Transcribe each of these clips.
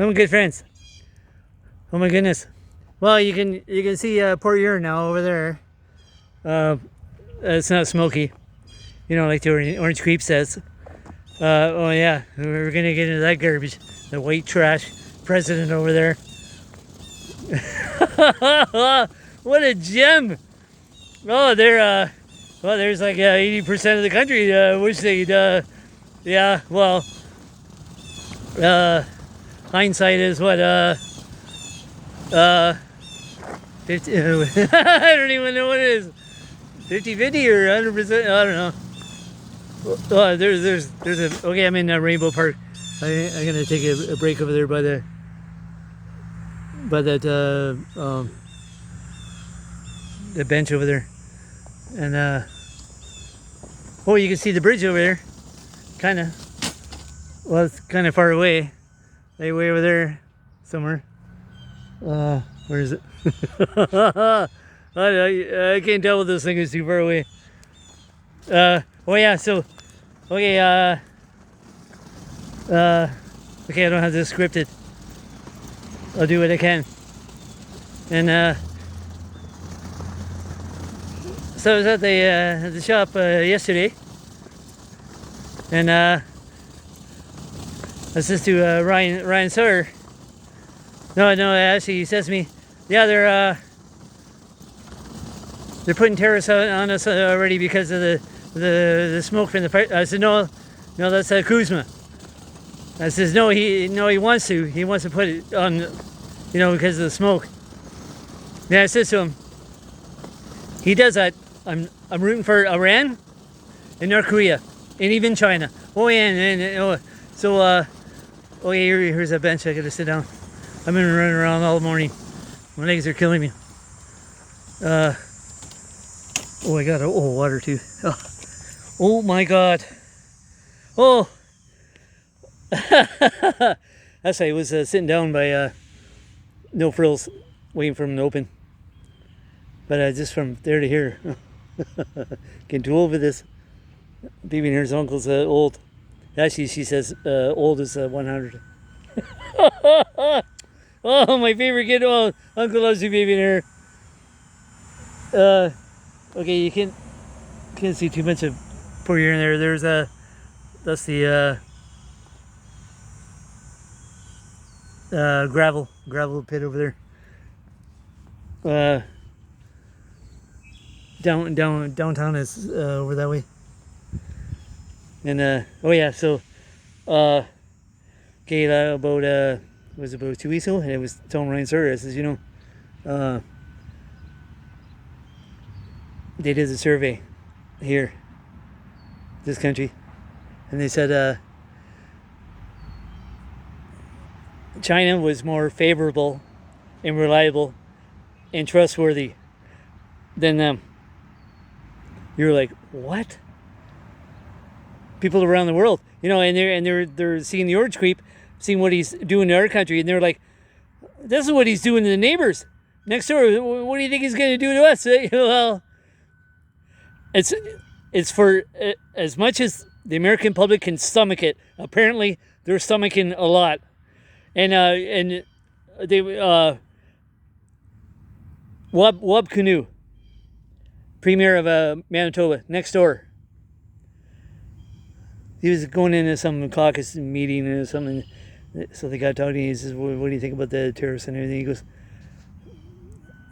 I'm good friends. Oh my goodness. Well, you can see Port Huron now over there. It's not smoky, like the Orange Creep says. Oh yeah, we're gonna get into that garbage. The white trash president over there. What a gem! Oh, well, there's like 80% of the country wish they'd. Yeah, well, hindsight is what 50. I don't even know what it is. 50-50 or 100%. I don't know. Oh, there's a. Okay, I'm in Rainbow Park. I'm gonna take a break over there by that the bench over there, and oh, you can see the bridge over there. Kind of. Well, it's kind of far away. Like way over there, somewhere. Where is it? I can't tell what this thing is too far away. Oh yeah, so okay, okay, I don't have this scripted. I'll do what I can. And so I was at the shop yesterday, and I says to Ryan Sawyer. No, actually, he says to me, yeah, they're putting tariffs on us already because of the smoke from the fire. I said, no, that's Kuzma. I says, no, he wants to put it on, because of the smoke. Yeah, I says to him, he does that. I'm rooting for Iran and North Korea and even China. Oh yeah, and so okay, here's a bench. I gotta sit down. I've been running around all morning. My legs are killing me. Oh, I got water too. Oh my God. Oh. That's why I was sitting down by No Frills, waiting for them to open. But just from there to here, getting too old for this. Baby and her uncle's old. Actually, she says old is 100. Oh, my favorite kid. Oh, Uncle loves you, baby and her. Okay, you can't see too much of Port Huron there. There's that's the gravel pit over there. Downtown is over that way. And oh yeah, so okay, about it was about 2 weeks ago, and it was telling Ryan Sawyer, I says, they did a survey here, this country, and they said China was more favorable and reliable and trustworthy than them. You're like, what? People around the world, and they're seeing the Orange Creep, seeing what he's doing in our country, and they're like, this is what he's doing to the neighbors next door. What do you think he's going to do to us? Well, it's for as much as the American public can stomach it. Apparently, they're stomaching a lot, and they Wab Kinew, Premier of Manitoba, next door. He was going into some caucus meeting or something, so they got talking. He says, "What do you think about the tariffs and everything?" He goes,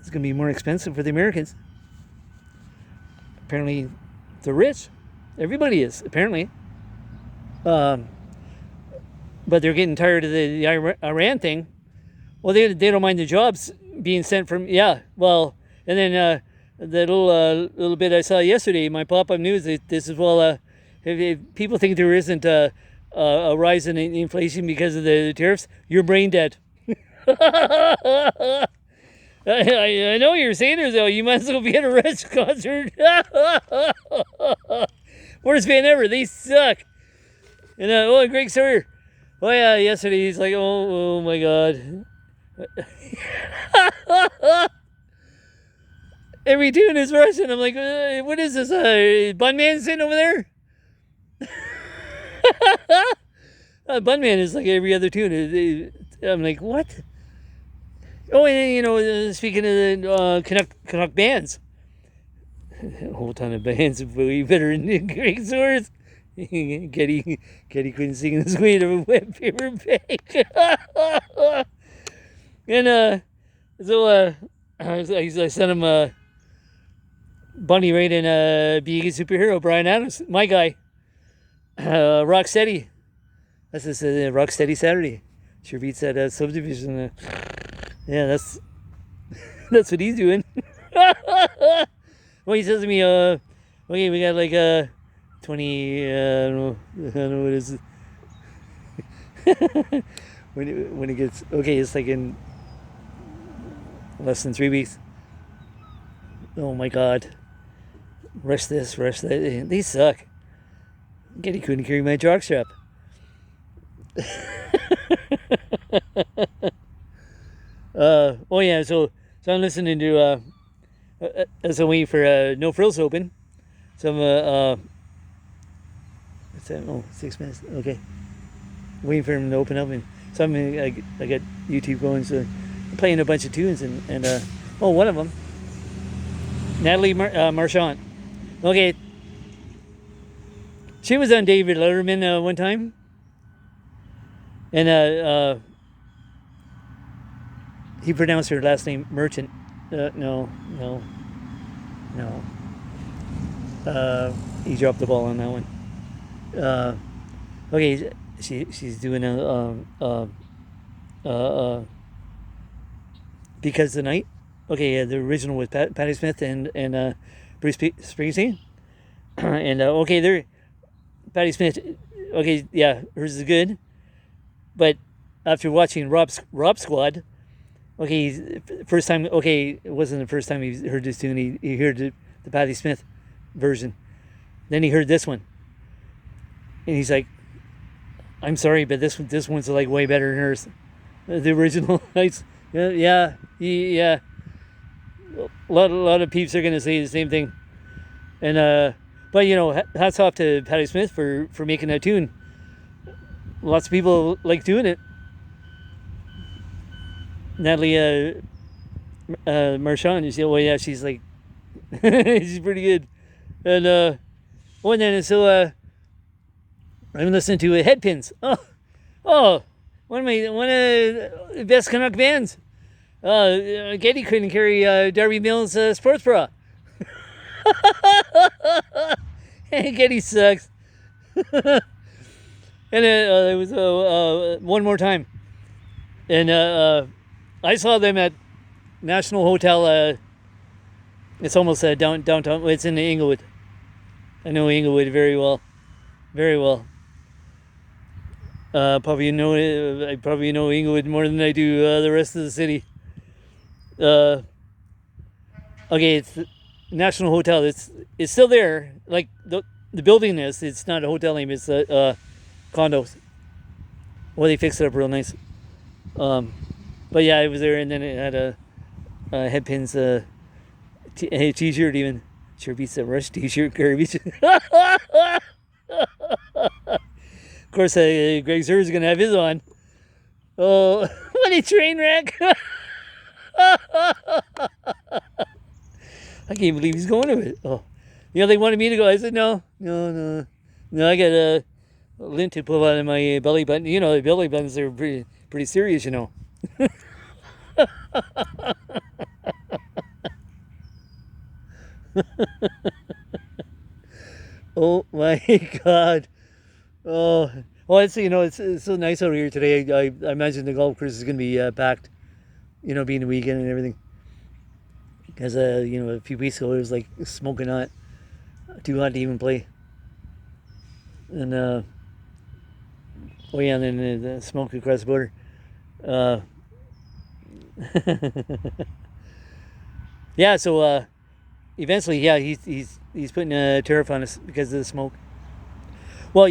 "It's going to be more expensive for the Americans." Apparently, they're rich. Everybody is, apparently. But they're getting tired of the Iran thing. Well, they don't mind the jobs being sent from, yeah, well, and then the little bit I saw yesterday, my pop-up news, this is, well, if people think there isn't a rise in inflation because of the tariffs, you're brain dead. I know you're saying this, though. You might as well be at a Rush concert. Worst band ever. They suck. And Greg Sawyer. Oh yeah, yesterday he's like, oh my God. Every tune is Russian. I'm like, what is this? Bunman sitting over there? Bunman is like every other tune. I'm like, what? Oh, and speaking of the Canuck bands, a whole ton of bands way better than Greg's Source. Getty couldn't sing his way to a wet paper bag. And I sent him Bunny Raid and Being a Superhero, Brian Adams, my guy. Rocksteady. That's this Rocksteady Saturday. Sure beats that Subdivision. Yeah, that's that's what he's doing. Well, he says to me, okay, we got like 20, I don't know what it is. when it gets, okay, it's like in less than 3 weeks. Oh my God. Rush this, rush that. They suck. Getty couldn't carry my jockstrap. Oh yeah, so I'm listening to as I'm waiting for No Frills to open. So I'm what's that? Oh, 6 minutes. Okay, waiting for him to open up, and so I got YouTube going, so I'm playing a bunch of tunes, and one of them, Natalie Marchant. Okay, she was on David Letterman one time, and he pronounced her last name Merchant. No. He dropped the ball on that one. Okay, she's doing Because the Night. Okay, the original with Patti Smith and Bruce Springsteen. And okay, there, Patti Smith. Okay, yeah, hers is good. But after watching Rob Squad. Okay, first time. Okay, it wasn't the first time he heard this tune. He heard the Patti Smith version. Then he heard this one, and he's like, "I'm sorry, but this one's like way better than hers, the original." Yeah. A lot of peeps are gonna say the same thing, and but hats off to Patti Smith for making that tune. Lots of people like doing it. Natalie Marchand, you see, well, yeah, she's like, she's pretty good. And then so I'm listening to Headpins. One of the best Canuck bands. Getty couldn't carry Darby Mills' sports bra. Getty sucks. And it was one more time, and I saw them at National Hotel. It's almost downtown. It's in Inglewood. I know Inglewood very well, very well. I probably know Inglewood more than I do the rest of the city. Okay, it's the National Hotel. It's still there. Like the building is. It's not a hotel name. It's condos. Well, they fixed it up real nice. But yeah, I was there, and then it had a Headpins t-shirt even. Sure beats the Rush t-shirt garbage. Of course, Greg Zer's is going to have his on. Oh, what a train wreck. I can't believe he's going to it. Oh, they wanted me to go. I said, no, I got a lint to pull out of my belly button. The belly buttons are pretty serious, Oh my God. Oh, well, it's so nice out here today. I imagine the golf course is going to be packed, being the weekend and everything. Because, a few weeks ago it was like smoking hot, too hot to even play. And, and then the smoke across the border. Yeah, so eventually, yeah, he's putting a tariff on us because of the smoke. Well,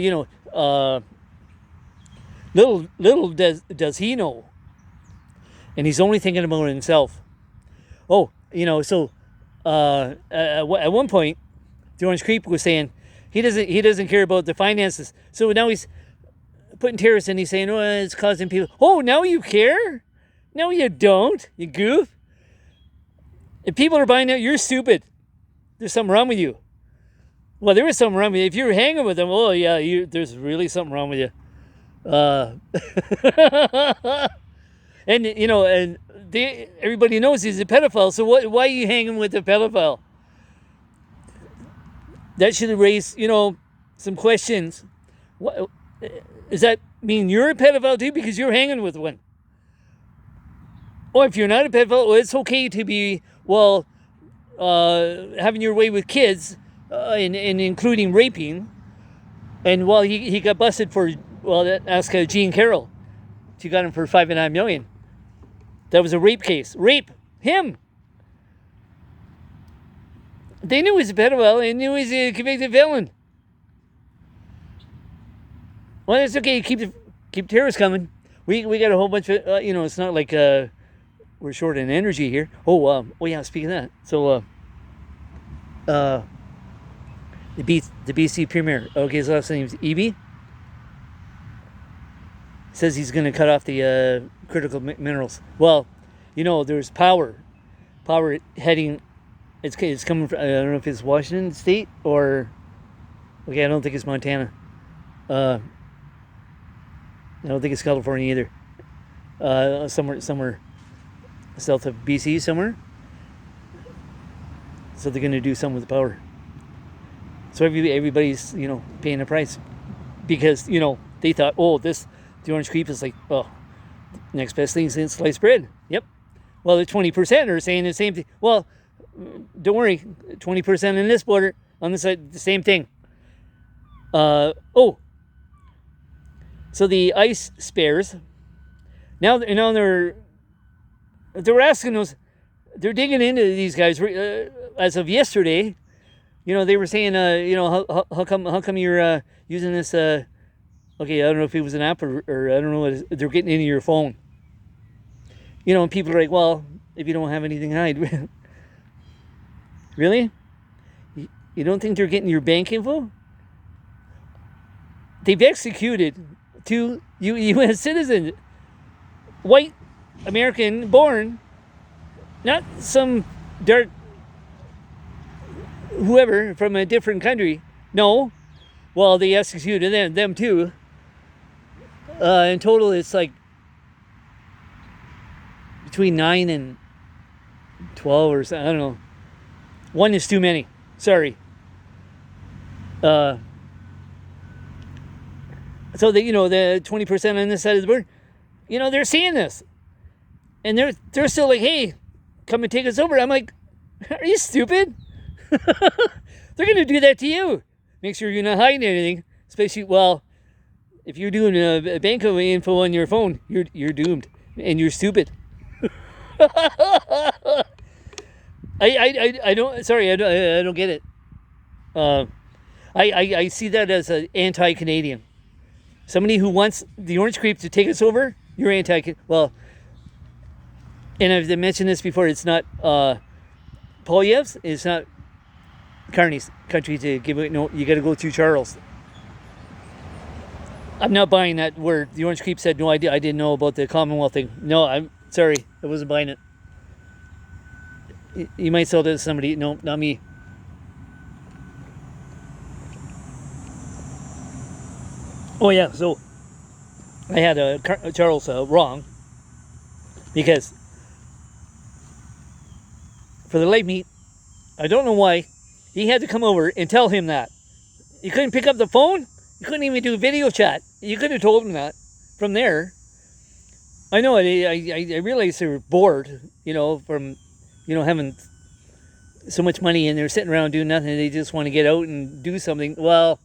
little does he know, and he's only thinking about himself. Oh, so at one point, the Orange Creep was saying he doesn't care about the finances. So now he's putting tariffs in. He's saying, oh, it's causing people. Oh, now you care? No, you don't, you goof. If people are buying it, you're stupid. There's something wrong with you. Well, there is something wrong with you. If you're hanging with them, oh, yeah, there's really something wrong with you. And, and everybody knows he's a pedophile, so why are you hanging with a pedophile? That should have raised, some questions. What, does that mean you're a pedophile too because you're hanging with one? Or if you're not a pedophile, well, it's okay to be, having your way with kids, and including raping. And he got busted for, ask Jean Carroll. She got him for $5.9 million. That was a rape case. Rape him. They knew he was a pedophile. They knew he was a convicted felon. Well, it's okay. Keep terrorists coming. We got a whole bunch of it's not like we're short in energy here. Oh yeah. Speaking of that, so the BC premier. Okay, his last name's Eby. Says he's going to cut off the critical minerals. Well, there's power heading. It's coming from, I don't know if it's Washington State or, okay, I don't think it's Montana. I don't think it's California either. Somewhere south of BC somewhere. So they're going to do something with the power. So everybody's paying the price because they thought, the orange creep is like, next best thing since sliced bread. Yep. Well, the 20% are saying the same thing. Well, don't worry, 20% in this border, on this side, the same thing. So the ice spares, now they're asking us, they're digging into these guys as of yesterday. They were saying, how come you're using this? Okay, I don't know if it was an app or I don't know what they're getting into your phone. And people are like, well, if you don't have anything to hide. Really? You don't think they're getting your bank info? They've executed 2 U.S. citizens, white American born, not some dark whoever from a different country. No. Well, they executed them too. In total, it's like between 9 and 12 or something. I don't know. One is too many. Sorry. So the 20% on this side of the border, they're seeing this, and they're still like, hey, come and take us over. I'm like, are you stupid? They're gonna do that to you. Make sure you're not hiding anything, especially if you're doing a bank info on your phone, you're doomed and you're stupid. I don't get it. I see that as an anti-Canadian. Somebody who wants the orange creep to take us over, you're anti. Well, and I've mentioned this before. It's not Poilievre's. It's not Carney's country to give it. No, you got to go through Charles. I'm not buying that word. The orange creep said no. I didn't know about the Commonwealth thing. No, I'm sorry. I wasn't buying it. You might sell it to somebody. No, not me. Oh yeah, so I had Charles wrong because for the leg meat, I don't know why he had to come over and tell him that. You couldn't pick up the phone. You couldn't even do video chat. You could have told him that from there. I know. I realized they were bored. From having so much money and they're sitting around doing nothing. They just want to get out and do something. Well,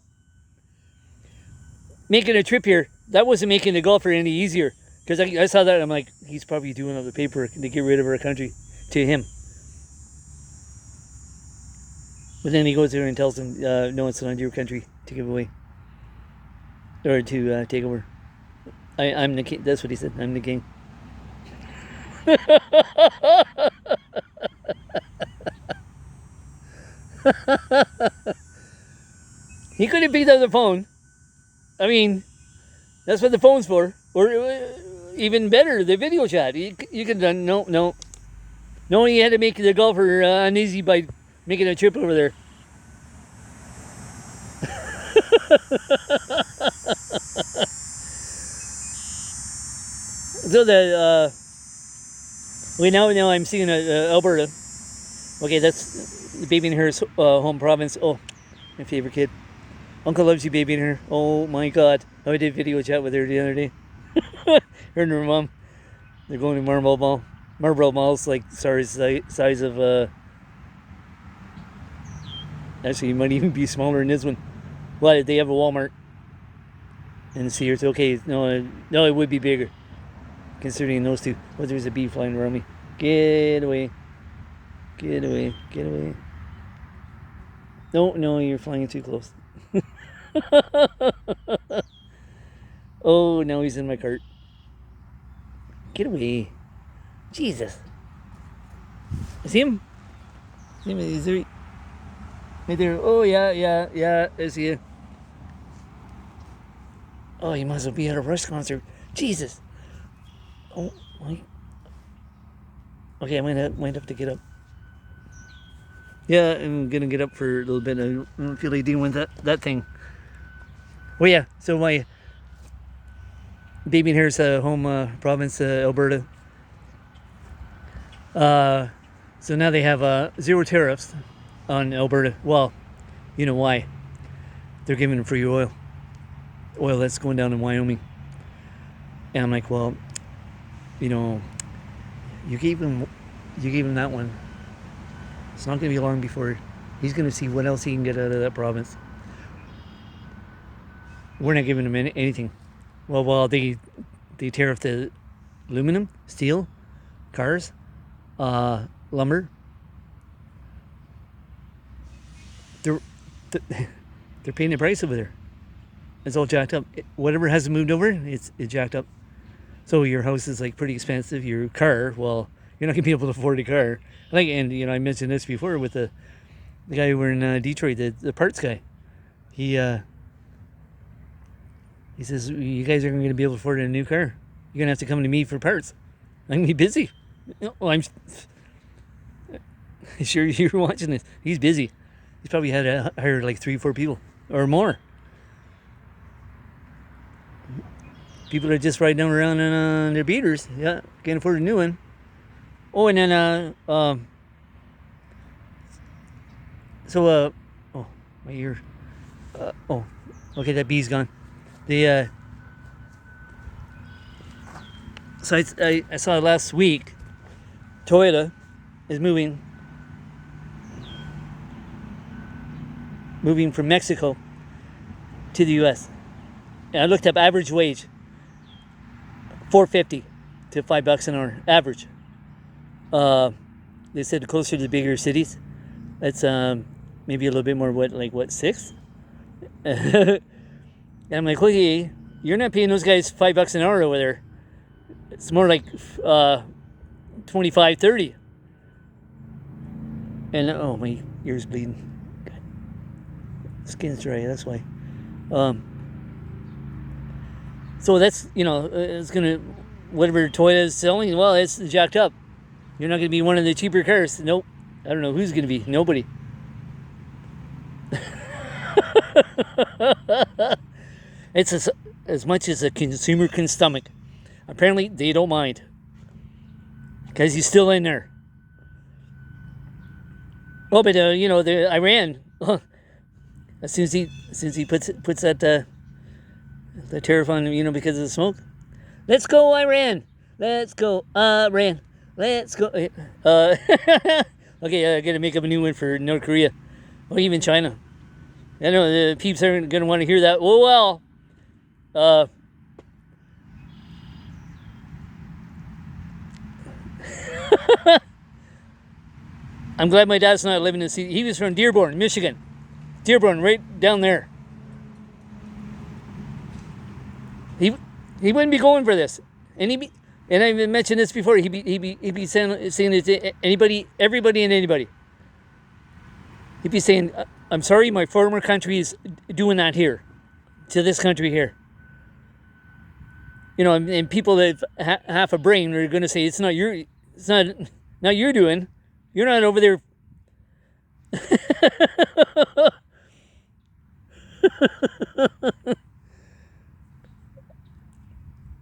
making a trip here, that wasn't making the golfer any easier. Because I saw that, I'm like, he's probably doing all the paperwork to get rid of our country to him. But then he goes there and tells them, no, it's not your country to give away. Or to take over. I'm the king. That's what he said. I'm the king. He could have picked up the phone. I mean, That's what the phone's for. Or even better, the video chat. You can no. You had to make the golfer uneasy by making a trip over there. So now I'm seeing Alberta. Okay, that's the Baby in Her's home province. Oh, my favorite kid. Uncle loves you, Baby in Her. Oh my God, I did video chat with her the other day. Her and her mom. They're going to Marlboro Mall's like size of. Actually, it might even be smaller than this one. Well, they have a Walmart and Sears. Okay, no, it would be bigger, considering those two. Oh, there's a bee flying around me. Get away. Get away. Get away. No, you're flying too close. Oh, now he's in my cart. Get away. Jesus. See him? Is there... Right there. Oh, yeah. I see you. Oh, you must be at a Rush concert. Jesus. Oh, my. Okay, I might have to get up. Yeah, I'm gonna get up for a little bit. I don't feel like dealing with that thing. Well, yeah, so my Baby in Her's home province, Alberta. So now they have 0 tariffs on Alberta. Well, you know why? They're giving them free oil that's going down in Wyoming. And I'm like, well, you gave him that one. It's not going to be long before he's going to see what else he can get out of that province. We're not giving him anything. Well, they tariff the aluminum, steel, cars, lumber. They're paying the price over there. It's all jacked up. Whatever hasn't moved over, it's jacked up. So your house is like pretty expensive. Your car, well, you're not gonna be able to afford a car. And I mentioned this before with the guy who were in Detroit, the parts guy. He says, you guys aren't gonna be able to afford a new car. You're gonna have to come to me for parts. I'm gonna be busy. Well, I'm sure you're watching this. He's busy. He's probably had to hire like 3-4 people or more. People are just riding around on their beaters. Yeah, can't afford a new one. Oh, and then oh, my ear. Oh, okay, that bee's gone. So I saw last week, Toyota is moving from Mexico to the U.S. And I looked up average wage, $4.50 to $5 an hour, average. They said closer to the bigger cities, that's maybe a little bit more. What 6? And I'm like, okay, you're not paying those guys $5 an hour over there. It's more like 25, 30. And oh, my ear's bleeding. God. Skin's dry, that's why. So that's, it's gonna, whatever Toyota is selling, well, it's jacked up. You're not gonna be one of the cheaper cars. Nope. I don't know who's gonna be. Nobody. It's as much as a consumer can stomach. Apparently, they don't mind, because he's still in there. Oh, but the Iran. As soon as he puts that the tariff on, because of the smoke. Let's go, Iran. Let's go, Iran. Let's go. Okay, I gotta make up a new one for North Korea, or even China. I know the peeps aren't gonna want to hear that. Oh well. I'm glad my dad's not living in the city. He was from Dearborn, Michigan. Dearborn, right down there. He wouldn't be going for this, and I've mentioned this before. He'd be saying it to everybody, and anybody. He'd be saying, "I'm sorry, my former country is doing that here, to this country here." You know, and people that have half a brain are going to say it's not your doing. You're not over there.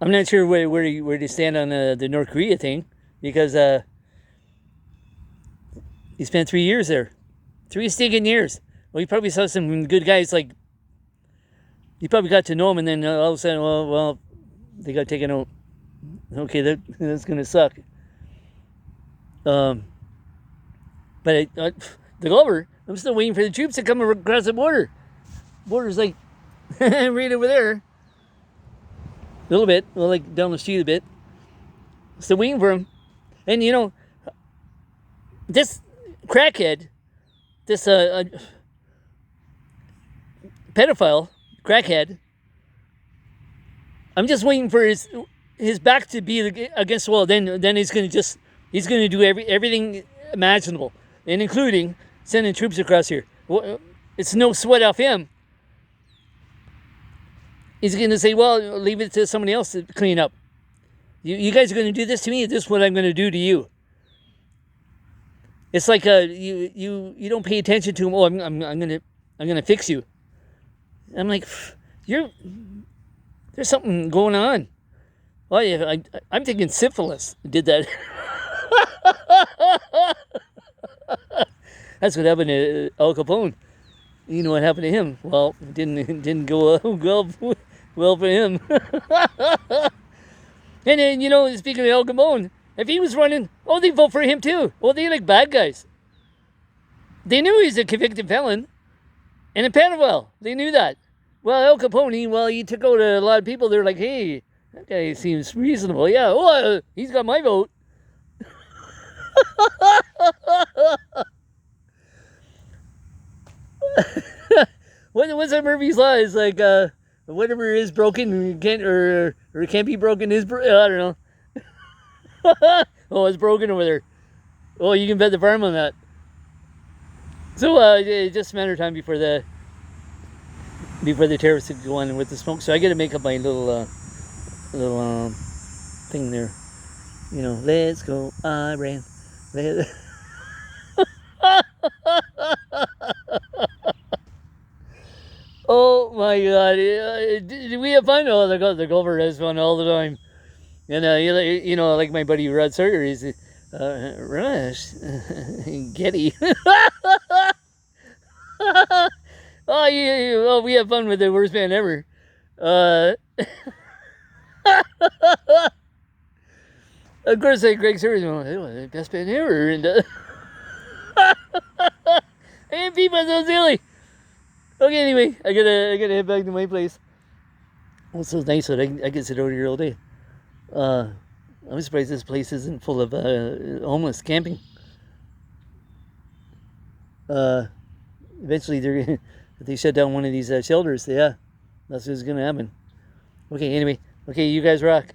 I'm not sure where they stand on the North Korea thing, because he spent 3 years there, 3 stinking years. Well, he probably saw some good guys. Like, he probably got to know him, and then all of a sudden, well, they got taken out. Okay, that's gonna suck. But the Glover, I'm still waiting for the troops to come across the border. Border's like right over there, a little bit, well, like down the street a bit. Still waiting for him. And you know, this crackhead, this pedophile crackhead, I'm just waiting for his back to be against the wall. Then he's gonna do everything imaginable, and including sending troops across here. It's no sweat off him. He's gonna say, "Well, leave it to somebody else to clean up. You guys are gonna do this to me. This is what I'm gonna do to you." It's like you don't pay attention to him. Oh, I'm gonna fix you. I'm like, there's something going on. Well, yeah, I'm thinking syphilis did that. That's what happened to Al Capone. You know what happened to him? Well, it didn't go well for him. And then, you know, speaking of Al Capone, if he was running, they vote for him too. Well, they like bad guys. They knew he's a convicted felon and a pedophile. They knew that. Well, Al Capone, he took out a lot of people. They're like, hey, that guy seems reasonable. Yeah, he's got my vote. What's that Murphy's Law? It's like, whatever is broken can't or can't be broken is I don't know. Oh, it's broken over there. Oh, you can bet the farm on that. So it's just a matter of time before the terrorists go on with the smoke. So I got to make up my little thing there. You know, let's go Iran. Oh my God! Did we have fun? Oh, the Gulliver has fun all the time. And you know, like my buddy Rod Sawyer, he's Rush Getty. Oh, yeah, well, we have fun with the worst band ever. Of course, like Greg Sawyer, the best band ever, and and people are so silly. Okay, anyway, I gotta head back to my place. Oh, it's so nice that I can sit out here all day. I'm surprised this place isn't full of homeless camping. Eventually, if they shut down one of these shelters, yeah, that's what's gonna happen. Okay, anyway, you guys rock.